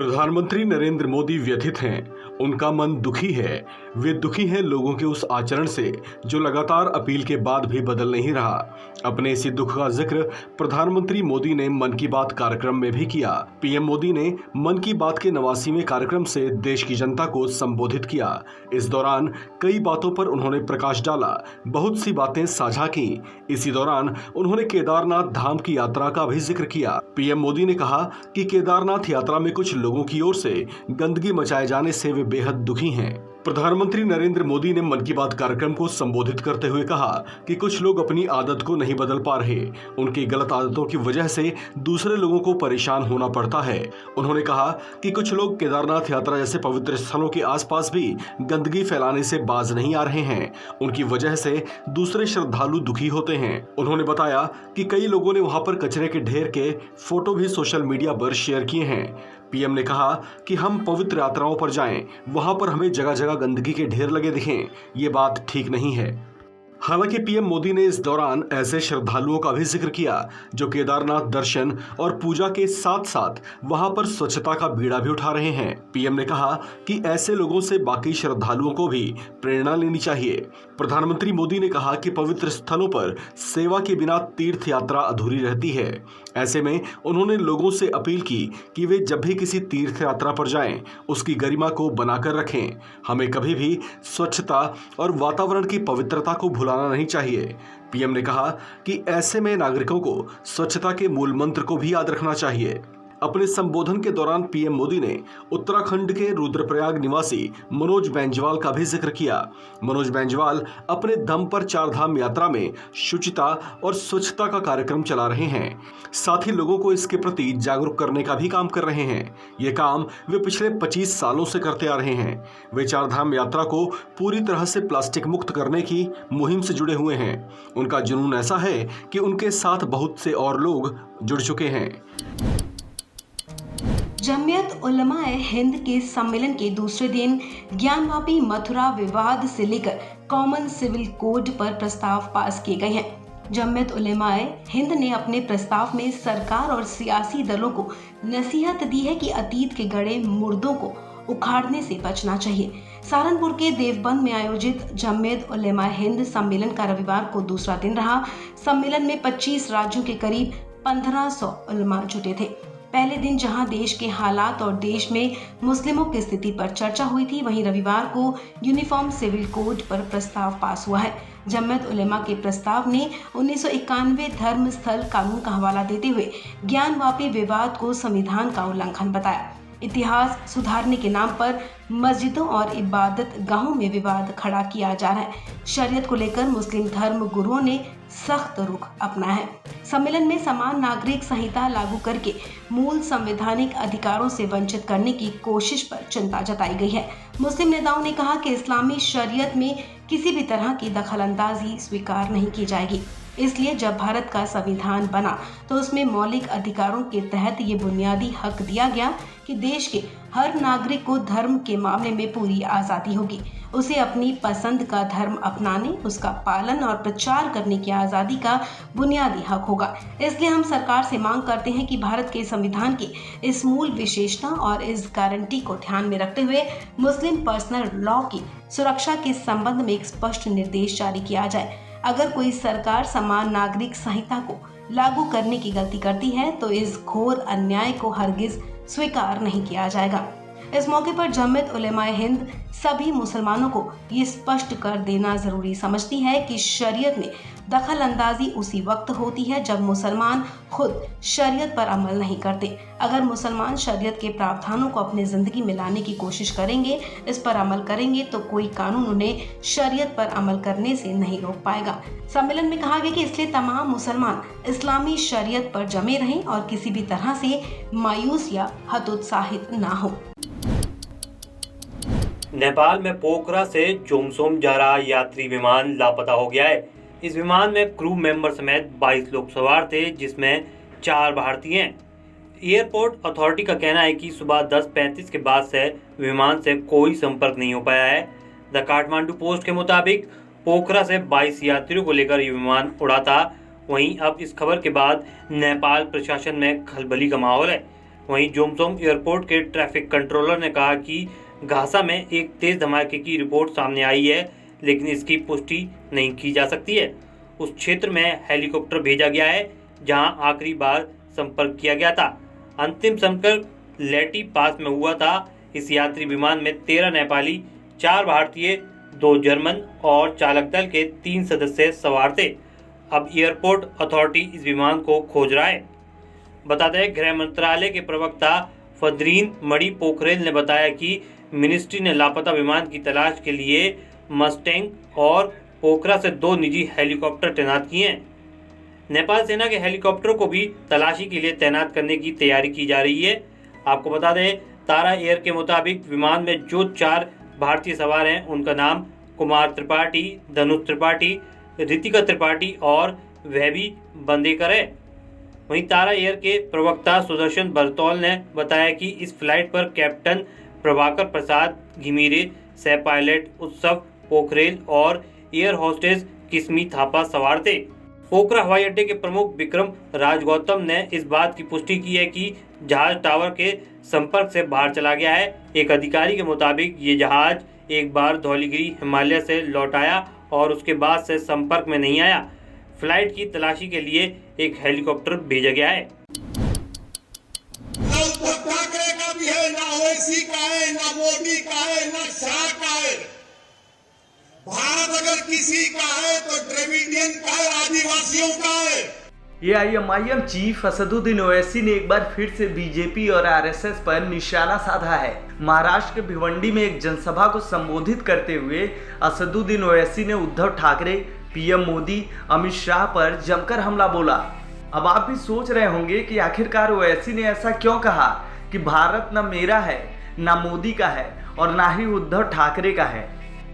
प्रधानमंत्री नरेंद्र मोदी व्यथित हैं, उनका मन दुखी है। वे दुखी हैं लोगों के उस आचरण से जो लगातार अपील के बाद भी बदल नहीं रहा। अपने इसी दुख का जिक्र प्रधानमंत्री मोदी ने मन की बात कार्यक्रम में भी किया। पीएम मोदी ने मन की बात के 89वें कार्यक्रम से देश की जनता को संबोधित किया। इस दौरान कई बातों पर उन्होंने प्रकाश डाला, बहुत सी बातें साझा की। इसी दौरान उन्होंने केदारनाथ धाम की यात्रा का भी जिक्र किया। पीएम मोदी ने कहा कि केदारनाथ यात्रा में कुछ लोगों की ओर से गंदगी मचाए जाने से वे बेहद दुखी हैं। प्रधानमंत्री नरेंद्र मोदी ने मन की बात कार्यक्रम को संबोधित करते हुए कहा कि कुछ लोग अपनी आदत को नहीं बदल पा रहे। उनकी गलत आदतों की वजह से दूसरे लोगों को परेशान होना पड़ता है। उन्होंने कहा कि कुछ लोग केदारनाथ यात्रा जैसे पवित्र स्थलों के आसपास भी गंदगी फैलाने से बाज नहीं आ रहे हैं। उनकी वजह से दूसरे श्रद्धालु दुखी होते हैं। उन्होंने बताया कि कई लोगों ने वहां पर कचरे के ढेर के फोटो भी सोशल मीडिया पर शेयर किए हैं। पीएम ने कहा कि हम पवित्र यात्राओं पर जाएं, वहां पर हमें जगह जगह गंदगी के ढेर लगे दिखें। ये बात ठीक नहीं है। हालांकि पीएम मोदी ने इस दौरान ऐसे श्रद्धालुओं का भी जिक्र किया जो केदारनाथ दर्शन और पूजा के साथ साथ वहां पर स्वच्छता का बीड़ा भी उठा रहे हैं। पीएम ने कहा कि ऐसे लोगों से बाकी श्रद्धालुओं को भी प्रेरणा लेनी चाहिए। प्रधानमंत्री मोदी ने कहा कि पवित्र स्थलों पर सेवा के बिना तीर्थ यात्रा अधूरी रहती है। ऐसे में उन्होंने लोगों से अपील की कि वे जब भी किसी तीर्थ यात्रा पर जाएं, उसकी गरिमा को बनाकर रखें। हमें कभी भी स्वच्छता और वातावरण की पवित्रता को भुलाना नहीं चाहिए। पीएम ने कहा कि ऐसे में नागरिकों को स्वच्छता के मूल मंत्र को भी याद रखना चाहिए। अपने संबोधन के दौरान पीएम मोदी ने उत्तराखंड के रुद्रप्रयाग निवासी मनोज बेंजवाल का भी जिक्र किया। मनोज बेंजवाल अपने दम पर चारधाम यात्रा में शुचिता और स्वच्छता का कार्यक्रम चला रहे हैं। साथ ही लोगों को इसके प्रति जागरूक करने का भी काम कर रहे हैं। ये काम वे पिछले 25 सालों से करते आ रहे हैं। वे चारधाम यात्रा को पूरी तरह से प्लास्टिक मुक्त करने की मुहिम से जुड़े हुए हैं। उनका जुनून ऐसा है कि उनके साथ बहुत से और लोग जुड़ चुके हैं। जमीयत उलमाए हिंद के सम्मेलन के दूसरे दिन ज्ञानवापी मथुरा विवाद से लेकर कॉमन सिविल कोड पर प्रस्ताव पास किए गए हैं। जमीयत उलमाए हिंद ने अपने प्रस्ताव में सरकार और सियासी दलों को नसीहत दी है कि अतीत के गड़े मुर्दों को उखाड़ने से बचना चाहिए। सहारनपुर के देवबंद में आयोजित जमीयत उलमाए हिंद सम्मेलन का रविवार को दूसरा दिन रहा। सम्मेलन में 25 राज्यों के करीब 1500 उलमा जुटे थे। पहले दिन जहां देश के हालात और देश में मुस्लिमों की स्थिति पर चर्चा हुई थी, वहीं रविवार को यूनिफॉर्म सिविल कोड पर प्रस्ताव पास हुआ है। जमीयत उलेमा के प्रस्ताव ने 1991 धर्म स्थल कानून का हवाला देते हुए ज्ञानवापी विवाद को संविधान का उल्लंघन बताया। इतिहास सुधारने के नाम पर मस्जिदों और इबादत गाहों में विवाद खड़ा किया जा रहा है। शरीयत को लेकर मुस्लिम धर्म गुरुओं ने सख्त रुख अपनाया है। सम्मेलन में समान नागरिक संहिता लागू करके मूल संवैधानिक अधिकारों से वंचित करने की कोशिश पर चिंता जताई गई है। मुस्लिम नेताओं ने कहा कि इस्लामी शरीयत में किसी भी तरह की दखलंदाजी स्वीकार नहीं की जाएगी। इसलिए जब भारत का संविधान बना तो उसमें मौलिक अधिकारों के तहत ये बुनियादी हक दिया गया कि देश के हर नागरिक को धर्म के मामले में पूरी आज़ादी होगी। उसे अपनी पसंद का धर्म अपनाने, उसका पालन और प्रचार करने की आज़ादी का बुनियादी हक होगा। इसलिए हम सरकार से मांग करते हैं कि भारत के संविधान की इस मूल विशेषता और इस गारंटी को ध्यान में रखते हुए मुस्लिम पर्सनल लॉ की सुरक्षा के संबंध में एक स्पष्ट निर्देश जारी किया जाए। अगर कोई सरकार समान नागरिक संहिता को लागू करने की गलती करती है तो इस घोर अन्याय को हरगिज स्वीकार नहीं किया जाएगा। इस मौके पर जमीयत उलेमाए हिंद सभी मुसलमानों को ये स्पष्ट कर देना जरूरी समझती है कि शरीयत में दखल अंदाजी उसी वक्त होती है जब मुसलमान खुद शरीयत पर अमल नहीं करते। अगर मुसलमान शरीयत के प्रावधानों को अपनी जिंदगी में लाने की कोशिश करेंगे, इस पर अमल करेंगे तो कोई कानून उन्हें शरीयत पर अमल करने से नहीं रोक पाएगा। सम्मेलन में कहा गया कि इसलिए तमाम मुसलमान इस्लामी शरीयत पर जमे रहें और किसी भी तरह से मायूस या हतोत्साहित ना हो। नेपाल में पोखरा से चोमसोम जा रहा यात्री विमान लापता हो गया है। इस विमान में क्रू मेंबर समेत 22 लोग सवार थे, जिसमें 4 भारतीय हैं। एयरपोर्ट अथॉरिटी का कहना है कि सुबह 10:35 के बाद से विमान से कोई संपर्क नहीं हो पाया है। द काठमांडू पोस्ट के मुताबिक पोखरा से 22 यात्रियों को लेकर ये विमान उड़ा था। वहीं अब इस खबर के बाद नेपाल प्रशासन में खलबली का माहौल है। वहीं जोमसोम एयरपोर्ट के ट्रैफिक कंट्रोलर ने कहा कि गाजा में एक तेज धमाके की रिपोर्ट सामने आई है, लेकिन इसकी पुष्टि नहीं की जा सकती है। उस क्षेत्र में हेलीकॉप्टर भेजा गया है जहां आखिरी बार संपर्क किया गया था। अंतिम संपर्क लेटी पास में हुआ था। इस यात्री विमान में 13 नेपाली, 4 भारतीय, 2 जर्मन और चालक दल के 3 सदस्य सवार थे। अब एयरपोर्ट अथॉरिटी इस विमान को खोज रहा है। बता दें, गृह मंत्रालय के प्रवक्ता फदरीन मणि पोखरेल ने बताया कि मिनिस्ट्री ने लापता विमान की तलाश के लिए मस्टैंग और पोखरा से 2 निजी हेलीकॉप्टर तैनात किए हैं। नेपाल सेना के हेलीकॉप्टर को भी तलाशी के लिए तैनात करने की तैयारी की जा रही है। आपको बता दें, तारा एयर के मुताबिक विमान में जो 4 भारतीय सवार हैं उनका नाम कुमार त्रिपाठी, धनुष त्रिपाठी, रितिका त्रिपाठी और वैभी बंदेकर है। वहीं तारा एयर के प्रवक्ता सुदर्शन बरतौल ने बताया कि इस फ्लाइट पर कैप्टन प्रभाकर प्रसाद घिमीरे, सह पायलट उत्सव पोखरेल और एयर होस्टेस किस्मी थापा सवार थे। पोखरा हवाई अड्डे के प्रमुख विक्रम राजगौतम ने इस बात की पुष्टि की है कि जहाज टावर के संपर्क से बाहर चला गया है। एक अधिकारी के मुताबिक ये जहाज एक बार धौलीगिरी हिमालय से लौट आया और उसके बाद से संपर्क में नहीं आया। फ्लाइट की तलाशी के लिए एक हेलीकॉप्टर भेजा गया है। ना उद्धव ठाकरे का भी है, ना ओवैसी का है, ना मोदी का है, ना शाह का है। भारत अगर किसी का है तो द्रविडियन का है, आदिवासियों का है। एआईएमआईएम चीफ असदुद्दीन ओवैसी ने एक बार फिर से बीजेपी और आरएसएस पर निशाना साधा है। महाराष्ट्र के भिवंडी में एक जनसभा को संबोधित करते हुए असदुद्दीन ओवैसी ने उद्धव ठाकरे, पीएम मोदी, अमित शाह पर जमकर हमला बोला। अब आप भी सोच रहे होंगे कि आखिरकार ओवैसी ने ऐसा क्यों कहा कि भारत न मेरा है, न मोदी का है और न ही उद्धव ठाकरे का है।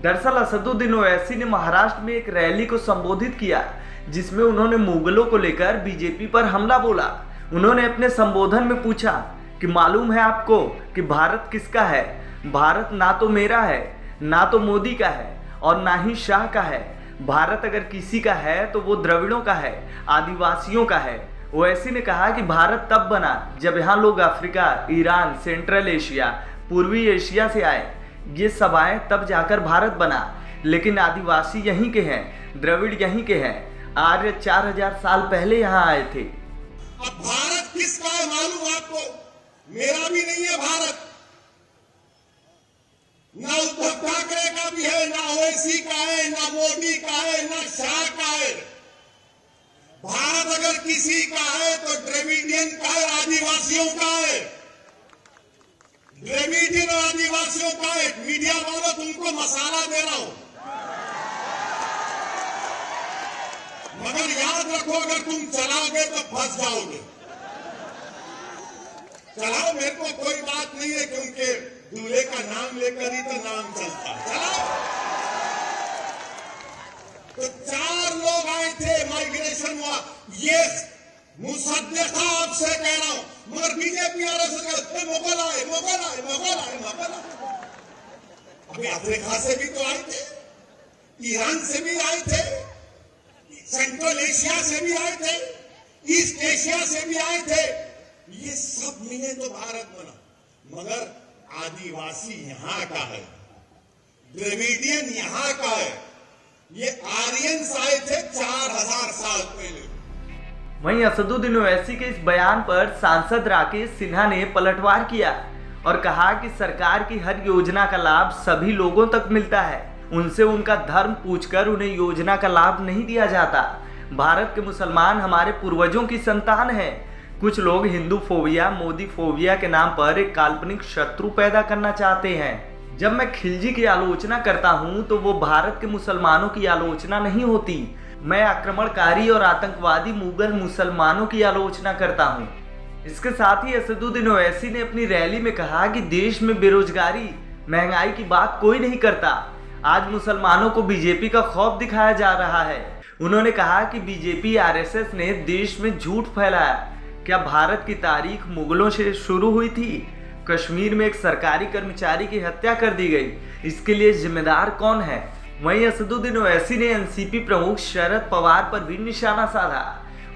दरअसल असदुद्दीन ओवैसी ने महाराष्ट्र में एक रैली को संबोधित किया जिसमें उन्होंने मुगलों को लेकर बीजेपी पर हमला बोला। उन्होंने अपने संबोधन में पूछा कि मालूम है आपको कि भारत किसका है? भारत ना तो मेरा है, ना तो मोदी का है और ना ही शाह का है। भारत अगर किसी का है तो वो द्रविड़ों का है, आदिवासियों का है। ओवैसी ने कहा कि भारत तब बना जब यहाँ लोग अफ्रीका, ईरान, सेंट्रल एशिया, पूर्वी एशिया से आए। ये सब आए तब जाकर भारत बना, लेकिन आदिवासी यहीं के हैं, द्रविड़ यहीं के हैं। आर्य 4000 साल पहले यहाँ आए थे। अब भारत किसका है मालूम आपको? मेरा भी नहीं है भारत। ना उद्धव ठाकरे का भी है, ना ओवैसी का है, ना मोदी का है, ना शाह का है। भारत अगर किसी का है तो द्रविडियन का है, आदिवासियों का है। द्रविडियन और आदिवासियों का है। मीडिया वालों, तुमको मसाला दे रहा हूं, मगर याद रखो अगर तुम चलाओगे तो फंस जाओगे। चलाओ, मेरे को कोई बात नहीं है क्योंकि दूल्हे का नाम लेकर ही तो नाम चलता है। चलाओ। तो 4 लोग आए थे, माइग्रेशन हुआ। ये मुसद्दक़ा आपसे कह रहा हूं, मगर बीजेपी आरएसएस मुगल आए, मुगल आए, मुगल आए, मुगल आए। अभी अफ्रीका से भी तो आए थे, ईरान से भी आए थे, सेंट्रल एशिया से भी आए थे, ईस्ट एशिया से भी आए थे। ये सब मिले तो भारत बना, मगर आदिवासी यहां का है, द्रविडियन यहां का है। ये आर्यंस आए थे 4000 साल पहले। वहीं असदुद्दीन ओवैसी के इस बयान पर सांसद राकेश सिन्हा ने पलटवार किया और कहा कि सरकार की हर योजना का लाभ सभी लोगों तक मिलता है। उनसे उनका धर्म पूछकर उन्हें योजना का लाभ नहीं दिया जाता। भारत के मुसलमान हमारे पूर्वजों की संतान हैं। कुछ लोग हिंदू फोबिया, मोदी फोबिया के नाम पर एक काल्पनिक शत्रु पैदा करना चाहते हैं। जब मैं खिलजी की आलोचना करता हूं तो वो भारत के मुसलमानों की आलोचना नहीं होती। मैं आक्रमणकारी और आतंकवादी मुगल मुसलमानों की आलोचना करता हूं। इसके साथ ही असदुद्दीन ओवैसी ने अपनी रैली में कहा कि देश में बेरोजगारी, महंगाई की बात कोई नहीं करता। आज मुसलमानों को बीजेपी का खौफ दिखाया जा रहा है। उन्होंने कहा कि बीजेपी आरएसएस ने देश में झूठ फैलाया। क्या भारत की तारीख मुगलों से शुरू हुई थी? कश्मीर में एक सरकारी कर्मचारी की हत्या कर दी गई, इसके लिए जिम्मेदार कौन है? वहीं असदुद्दीन ओवैसी ने एनसीपी प्रमुख शरद पवार पर भी निशाना साधा।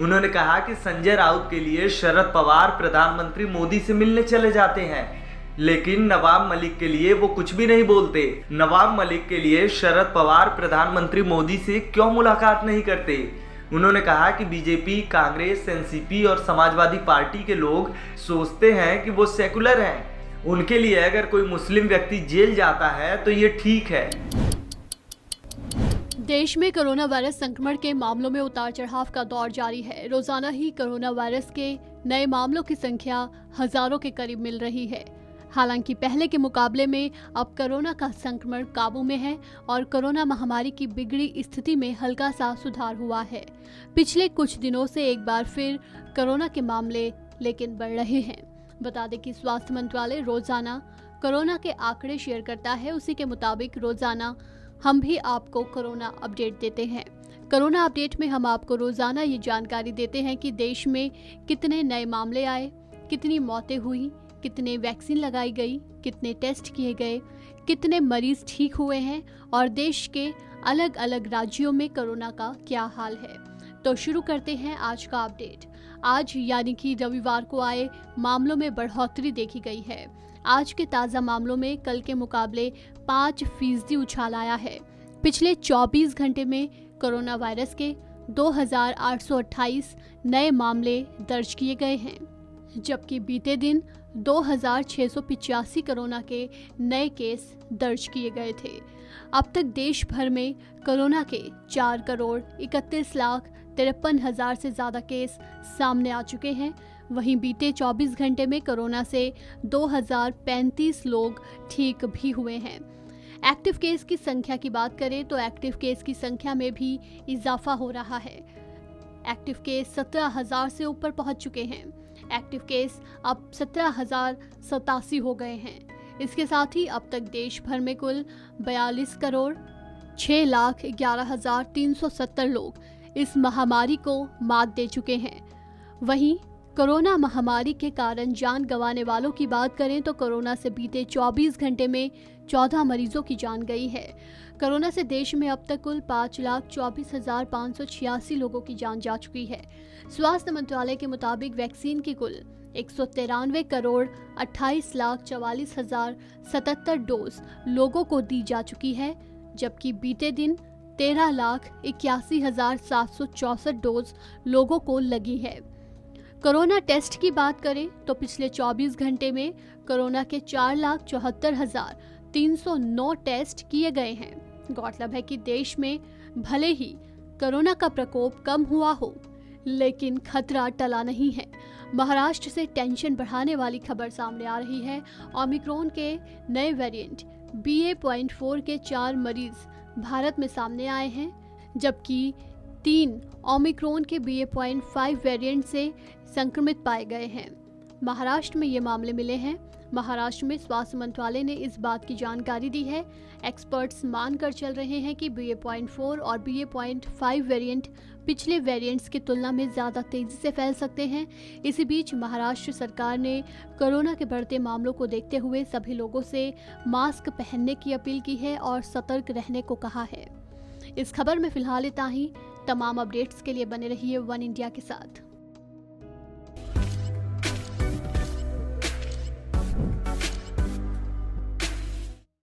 उन्होंने कहा कि संजय राउत के लिए शरद पवार प्रधानमंत्री मोदी से मिलने चले जाते हैं, लेकिन नवाब मलिक के लिए वो कुछ भी नहीं बोलते। नवाब मलिक के लिए शरद पवार प्रधानमंत्री मोदी से क्यों मुलाकात नहीं करते। उन्होंने कहा कि बीजेपी, कांग्रेस, एनसीपी और समाजवादी पार्टी के लोग सोचते हैं कि वो सेकुलर हैं। उनके लिए अगर कोई मुस्लिम व्यक्ति जेल जाता है तो ये ठीक है। देश में कोरोना वायरस संक्रमण के मामलों में उतार चढ़ाव का दौर जारी है। रोजाना ही कोरोना वायरस के नए मामलों की संख्या हजारों के करीब मिल रही है। हालांकि पहले के मुकाबले में अब कोरोना का संक्रमण काबू में है और कोरोना महामारी की बिगड़ी स्थिति में हल्का सा सुधार हुआ है। पिछले कुछ दिनों से एक बार फिर कोरोना के मामले लेकिन बढ़ रहे हैं। बता दें कि स्वास्थ्य मंत्रालय रोजाना कोरोना के आंकड़े शेयर करता है। उसी के मुताबिक रोजाना हम भी आपको कोरोना अपडेट देते हैं। कोरोना अपडेट में हम आपको रोजाना ये जानकारी देते हैं कि देश में कितने नए मामले आए, कितनी मौतें हुई, कितने वैक्सीन लगाई गई, कितने टेस्ट किए गए, कितने मरीज ठीक हुए हैं और देश के अलग अलग राज्यों में कोरोना का क्या हाल है। तो शुरू करते हैं आज का अपडेट। आज यानी कि रविवार को आए मामलों में बढ़ोतरी देखी गई है। आज के ताज़ा मामलों में कल के मुकाबले 5% उछाल आया है। पिछले 24 घंटे में कोरोना वायरस के 2828 नए मामले दर्ज किए गए हैं, जबकि बीते दिन 2685 कोरोना के नए केस दर्ज किए गए थे। अब तक देश भर में कोरोना के 4,31,53,000 से ज़्यादा केस सामने आ चुके हैं। वहीं बीते 24 घंटे में कोरोना से 2035 लोग ठीक भी हुए हैं। एक्टिव केस की संख्या की बात करें तो एक्टिव केस की संख्या में भी इजाफा हो रहा है। एक्टिव केस 17,000 से ऊपर पहुंच चुके हैं। एक्टिव केस अब 17,087 हो गए हैं। इसके साथ ही अब तक देश भर में कुल 42,06,11,370 लोग इस महामारी को मात दे चुके हैं। वहीं कोरोना महामारी के कारण जान गंवाने वालों की बात करें तो कोरोना से बीते 24 घंटे में 14 मरीजों की जान गई है। कोरोना से देश में अब तक कुल 5,24,586 लोगों की जान जा चुकी है। स्वास्थ्य मंत्रालय के मुताबिक वैक्सीन की कुल 193,28,44,077 डोज लोगों को दी जा चुकी है, जबकि बीते दिन 13,81,764 डोज लोगों को लगी है। कोरोना टेस्ट की बात करें तो पिछले 24 घंटे में कोरोना के 4,74,309 टेस्ट किए गए हैं। गौरतलब है कि देश में भले ही कोरोना का प्रकोप कम हुआ हो, लेकिन खतरा टला नहीं है। महाराष्ट्र से टेंशन बढ़ाने वाली खबर सामने आ रही है। ओमिक्रॉन के नए वेरिएंट BA.4 के 4 मरीज भारत में सामने आए हैं, जबकि 3 ओमिक्रॉन के BA.5 वेरिएंट से संक्रमित पाए गए हैं। महाराष्ट्र में ये मामले मिले हैं। महाराष्ट्र में स्वास्थ्य मंत्रालय ने इस बात की जानकारी दी है। एक्सपर्ट्स मानकर चल रहे हैं कि BA.4 और BA.5 वेरिएंट पिछले वेरिएंट्स की तुलना में ज़्यादा तेज़ी से फैल सकते हैं। इसी बीच महाराष्ट्र सरकार ने कोरोना के बढ़ते मामलों को देखते हुए सभी लोगों से मास्क पहनने की अपील की है और सतर्क रहने को कहा है। इस खबर में फिलहाल इतना ही। तमाम अपडेट्स के लिए बने रहिए वन इंडिया के साथ।